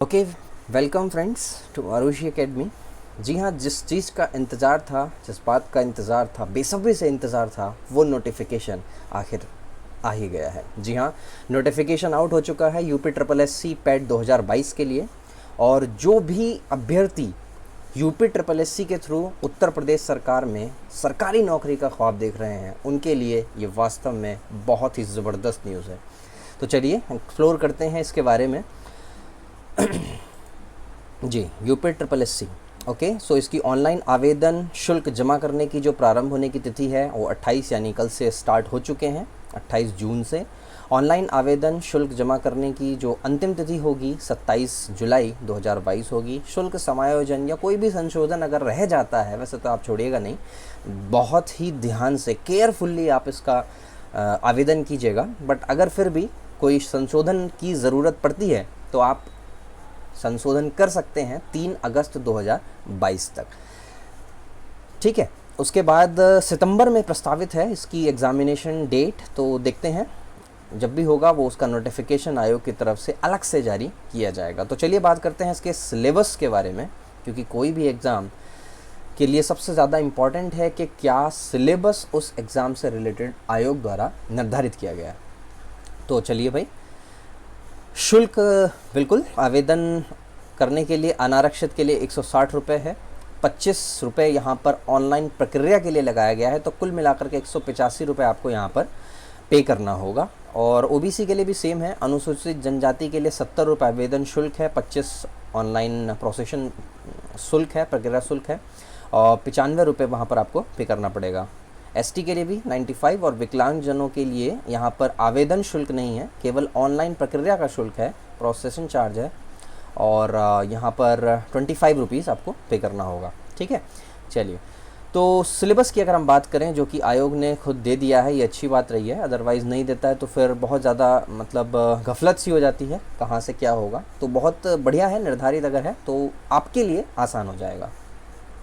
Okay, welcome friends to Arushi academy. जी हाँ, जिस चीज़ का इंतज़ार था, जिस बात का इंतज़ार था, बेसब्री से इंतज़ार था, वो नोटिफिकेशन आखिर आ ही गया है। जी हाँ, नोटिफिकेशन आउट हो चुका है UP triple S C PET 2022 के लिए। और जो भी अभ्यर्थी यूपी ट्रिपल एस सी के थ्रू उत्तर प्रदेश सरकार में सरकारी नौकरी का ख्वाब देख रहे हैं, उनके लिए ये वास्तव में बहुत ही ज़बरदस्त न्यूज़ है। तो चलिए एक्सप्लोर करते हैं इसके बारे में। जी, UP triple S C. Okay, so इसकी ऑनलाइन आवेदन शुल्क जमा करने की जो प्रारंभ होने की तिथि है वो 28 यानी कल से स्टार्ट हो चुके हैं, 28 जून से। ऑनलाइन आवेदन शुल्क जमा करने की जो अंतिम तिथि होगी 27 जुलाई 2022 होगी। शुल्क समायोजन या कोई भी संशोधन अगर रह जाता है, वैसे तो आप छोड़िएगा नहीं, बहुत ही ध्यान से केयरफुल्ली आप इसका आवेदन कीजिएगा। बट अगर फिर भी कोई संशोधन की ज़रूरत पड़ती है तो आप संशोधन कर सकते हैं 3 अगस्त 2022 तक। ठीक है, उसके बाद सितंबर में प्रस्तावित है इसकी एग्ज़ामिनेशन डेट, तो देखते हैं जब भी होगा वो उसका नोटिफिकेशन आयोग की तरफ से अलग से जारी किया जाएगा। तो चलिए बात करते हैं इसके सिलेबस के बारे में, क्योंकि कोई भी एग्ज़ाम के लिए सबसे ज़्यादा इम्पॉर्टेंट है कि क्या सिलेबस उस एग्ज़ाम से रिलेटेड आयोग द्वारा निर्धारित किया गया है। तो चलिए भाई, शुल्क बिल्कुल आवेदन करने के लिए अनारक्षित के लिए 160 रुपये है, 25 रुपये यहाँ पर ऑनलाइन प्रक्रिया के लिए लगाया गया है, तो कुल मिलाकर के 185 रुपये आपको यहाँ पर पे करना होगा। और ओबीसी के लिए भी सेम है, अनुसूचित जनजाति के लिए 70 रुपये आवेदन शुल्क है, 25 ऑनलाइन प्रोसेसन शुल्क है, प्रक्रिया शुल्क है, और 95 रुपये वहाँ पर आपको पे करना पड़ेगा। एसटी के लिए भी 95 और विकलांगजनों के लिए यहाँ पर आवेदन शुल्क नहीं है, केवल ऑनलाइन प्रक्रिया का शुल्क है, प्रोसेसिंग चार्ज है, और यहाँ पर 25 रुपीज़ आपको पे करना होगा। ठीक है, चलिए, तो सिलेबस की अगर हम बात करें, जो कि आयोग ने खुद दे दिया है, ये अच्छी बात रही है। अदरवाइज़ नहीं देता है तो फिर बहुत ज़्यादा मतलब गफलत सी हो जाती है, कहाँ से क्या होगा। तो बहुत बढ़िया है, निर्धारित अगर है तो आपके लिए आसान हो जाएगा।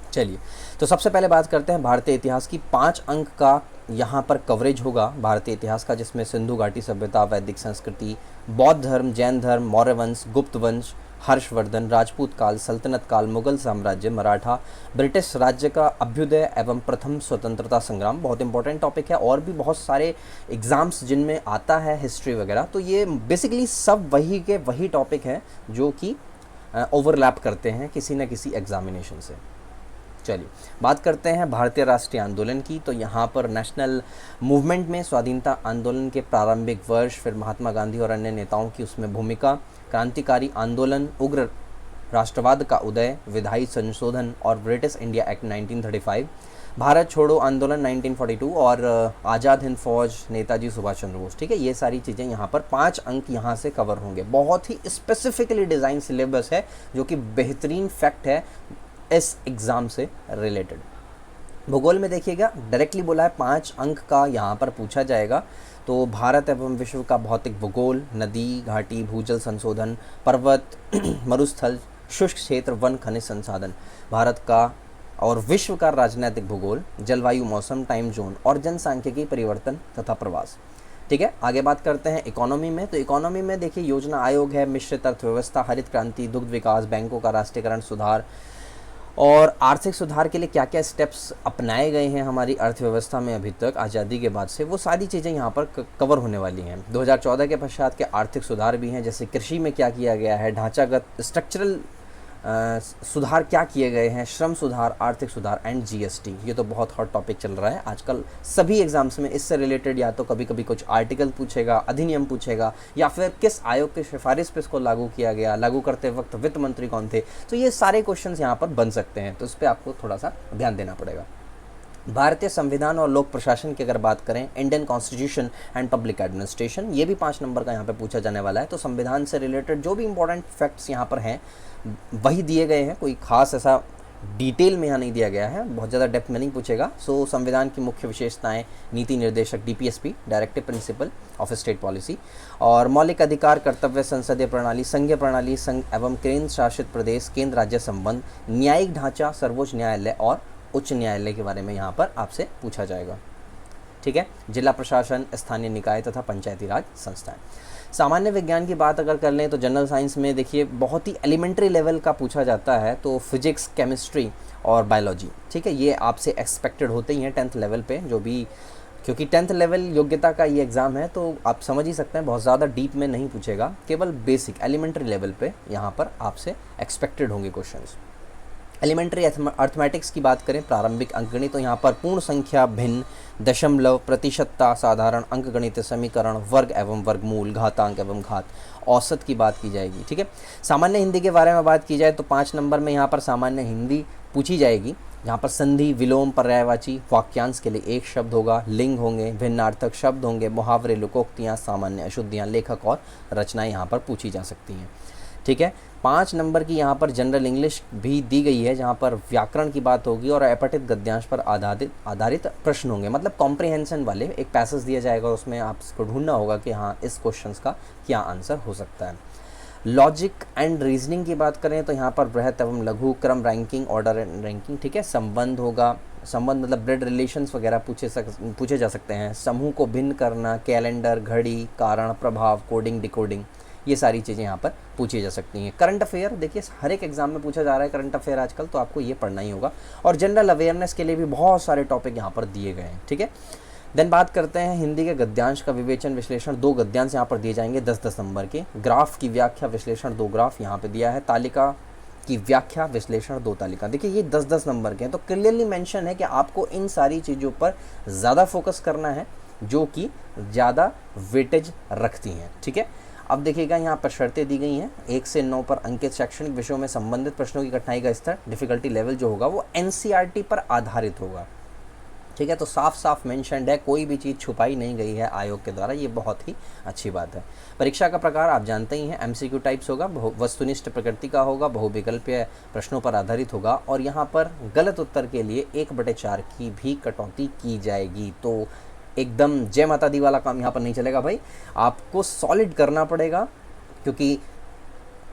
चलिए, तो सबसे पहले बात करते हैं भारतीय इतिहास की। 5 अंक का यहाँ पर कवरेज होगा भारतीय इतिहास का, जिसमें सिंधु घाटी सभ्यता, वैदिक संस्कृति, बौद्ध धर्म, जैन धर्म, मौर्य वंश, गुप्त वंश, हर्षवर्धन, राजपूत काल, सल्तनत काल, मुगल साम्राज्य, मराठा, ब्रिटिश राज्य का अभ्युदय एवं प्रथम स्वतंत्रता संग्राम, बहुत इंपॉर्टेंट टॉपिक है। और भी बहुत सारे एग्ज़ाम्स जिनमें आता है हिस्ट्री वगैरह, तो ये बेसिकली सब वही के वही टॉपिक हैं जो कि ओवरलैप करते हैं किसी न किसी एग्जामिनेशन से। चलिए बात करते हैं भारतीय राष्ट्रीय आंदोलन की। तो यहाँ पर नेशनल मूवमेंट में स्वाधीनता आंदोलन के प्रारंभिक वर्ष, फिर महात्मा गांधी और अन्य नेताओं की उसमें भूमिका, क्रांतिकारी आंदोलन, उग्र राष्ट्रवाद का उदय, विधायी संशोधन और ब्रिटिश इंडिया एक्ट 1935, भारत छोड़ो आंदोलन 1942 और आज़ाद हिंद फौज, नेताजी सुभाष चंद्र बोस। ठीक है, ये सारी चीज़ें यहाँ पर 5 अंक यहाँ से कवर होंगे। बहुत ही स्पेसिफिकली डिज़ाइन सिलेबस है, जो कि बेहतरीन फैक्ट है इस एग्ज़ाम से रिलेटेड। भूगोल में देखिएगा, डायरेक्टली बोला है 5 अंक का यहाँ पर पूछा जाएगा। तो भारत एवं विश्व का भौतिक भूगोल, नदी, घाटी, भूजल संशोधन, पर्वत, मरुस्थल, शुष्क क्षेत्र, वन, खनिज संसाधन, भारत का और विश्व का राजनीतिक भूगोल, जलवायु, मौसम, टाइम जोन और जनसांख्यिकी परिवर्तन तथा प्रवास। ठीक है, आगे बात करते हैं इकोनॉमी में। तो इकोनॉमी में देखिए, योजना आयोग है, मिश्रित अर्थव्यवस्था, हरित क्रांति, दुग्ध विकास, बैंकों का राष्ट्रीयकरण, सुधार और आर्थिक सुधार के लिए क्या क्या स्टेप्स अपनाए गए हैं हमारी अर्थव्यवस्था में अभी तक आज़ादी के बाद से, वो सारी चीज़ें यहाँ पर कवर होने वाली हैं। 2014 के पश्चात के आर्थिक सुधार भी हैं, जैसे कृषि में क्या किया गया है, ढांचागत स्ट्रक्चरल सुधार क्या किए गए हैं, श्रम सुधार, आर्थिक सुधार एंड जीएसटी। ये तो बहुत हॉट टॉपिक चल रहा है आजकल सभी एग्जाम्स में। इससे रिलेटेड या तो कभी कभी कुछ आर्टिकल पूछेगा, अधिनियम पूछेगा, या फिर किस आयोग की सिफारिश पे इसको लागू किया गया, लागू करते वक्त वित्त मंत्री कौन थे। तो ये सारे क्वेश्चंस यहाँ पर बन सकते हैं, तो इस पर आपको थोड़ा सा ध्यान देना पड़ेगा। भारतीय संविधान और लोक प्रशासन की अगर बात करें, Indian constitution and public administration, ये भी 5 नंबर का यहाँ पे पूछा जाने वाला है। तो संविधान से रिलेटेड जो भी इंपॉर्टेंट फैक्ट्स यहाँ पर हैं वही दिए गए हैं, कोई खास ऐसा डिटेल में यहाँ नहीं दिया गया है, बहुत ज़्यादा डेप्थ में नहीं पूछेगा। सो संविधान की मुख्य विशेषताएं, नीति निर्देशक DPSP, directive principle of state policy, और मौलिक अधिकार, कर्तव्य, संसदीय प्रणाली, संघीय प्रणाली, संघ एवं केंद्र शासित प्रदेश, केंद्र राज्य संबंध, न्यायिक ढांचा, सर्वोच्च न्यायालय और उच्च न्यायालय के बारे में यहाँ पर आपसे पूछा जाएगा। ठीक है, जिला प्रशासन, स्थानीय निकाय तथा पंचायती राज संस्थाएं। सामान्य विज्ञान की बात अगर कर लें तो जनरल साइंस में देखिए बहुत ही एलिमेंट्री लेवल का पूछा जाता है, तो फिजिक्स, केमिस्ट्री और बायोलॉजी, ठीक है, ये आपसे एक्सपेक्टेड होते ही हैं 10th लेवल पे, जो भी, क्योंकि 10th लेवल योग्यता का ये एग्ज़ाम है, तो आप समझ ही सकते हैं बहुत ज़्यादा डीप में नहीं पूछेगा, केवल बेसिक एलिमेंट्री लेवल पे यहाँ पर आपसे एक्सपेक्टेड होंगे क्वेश्चंस। एलिमेंट्री अर्थमेटिक्स की बात करें, प्रारंभिक अंकगणित, तो यहाँ पर पूर्ण संख्या, भिन्न, दशमलव, प्रतिशतता, साधारण अंकगणित समीकरण, वर्ग एवं वर्गमूल, घातांक एवं घात, औसत की बात की जाएगी, ठीक है। सामान्य हिंदी के बारे में बात की जाए तो 5 नंबर में यहाँ पर सामान्य हिंदी पूछी जाएगी, यहाँ पर संधि, विलोम, पर्यायवाची, वाक्यांश के लिए एक शब्द होगा, लिंग होंगे, भिन्नार्थक शब्द होंगे, मुहावरे, लोकोक्तियाँ, सामान्य अशुद्धियाँ, लेखक और रचनाएँ यहाँ पर पूछी जा सकती हैं, ठीक है। 5 नंबर की यहाँ पर जनरल इंग्लिश भी दी गई है, जहाँ पर व्याकरण की बात होगी और अपठित गद्यांश पर आधारित प्रश्न होंगे, मतलब कॉम्प्रिहेंशन वाले। एक पैसेज दिया जाएगा, उसमें आपको ढूंढना होगा कि हाँ इस क्वेश्चन का क्या आंसर हो सकता है। लॉजिक एंड रीजनिंग की बात करें तो यहाँ पर बृहत एवं लघु, क्रम, रैंकिंग, ऑर्डर एंड रैंकिंग, ठीक है। संबंध होगा, संबंध मतलब ब्लड रिलेशंस वगैरह पूछे जा सकते हैं। समूह को भिन्न करना, कैलेंडर, घड़ी, कारण, प्रभाव, कोडिंग, डिकोडिंग, ये सारी चीज़ें यहाँ पर पूछी जा सकती हैं। करंट अफेयर देखिए हर एक एग्जाम में पूछा जा रहा है करंट अफेयर आजकल, तो आपको ये पढ़ना ही होगा। और जनरल अवेयरनेस के लिए भी बहुत सारे टॉपिक यहाँ पर दिए गए हैं, ठीक है। देन बात करते हैं हिंदी के गद्यांश का विवेचन, विश्लेषण, 2 गद्यांश यहाँ पर दिए जाएंगे 10-10 नंबर के। ग्राफ की व्याख्या, विश्लेषण, 2 ग्राफ यहाँ पे दिया है। तालिका की व्याख्या, विश्लेषण, 2 तालिका। देखिए ये 10-10 नंबर के हैं, तो क्लियरली मेंशन है कि आपको इन सारी चीज़ों पर ज़्यादा फोकस करना है जो कि ज़्यादा वेटेज रखती हैं, ठीक है। अब देखिएगा यहाँ पर शर्तें दी गई हैं, 1 से 9 पर अंकित शैक्षणिक विषयों में संबंधित प्रश्नों की कठिनाई का स्तर, डिफिकल्टी लेवल जो होगा वो एनसीईआरटी पर आधारित होगा, ठीक है। तो साफ साफ मेंशन्ड है, कोई भी चीज़ छुपाई नहीं गई है आयोग के द्वारा, ये बहुत ही अच्छी बात है। परीक्षा का प्रकार आप जानते ही हैं, एमसीक्यू टाइप्स होगा, वस्तुनिष्ठ प्रकृति का होगा, बहुविकल्पीय प्रश्नों पर आधारित होगा और यहाँ पर गलत उत्तर के लिए 1/4 की भी कटौती की जाएगी। तो एकदम जय माता दी वाला काम यहाँ पर नहीं चलेगा भाई, आपको सॉलिड करना पड़ेगा क्योंकि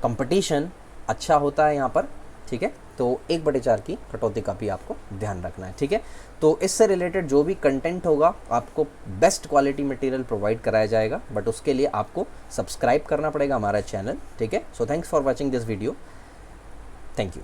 कंपटीशन अच्छा होता है यहाँ पर, ठीक है। तो 1/4 की कटौती का भी आपको ध्यान रखना है, ठीक है। तो इससे रिलेटेड जो भी कंटेंट होगा आपको बेस्ट क्वालिटी मटेरियल प्रोवाइड कराया जाएगा, बट उसके लिए आपको सब्सक्राइब करना पड़ेगा हमारा चैनल, ठीक है। So thanks for watching this video, thank you.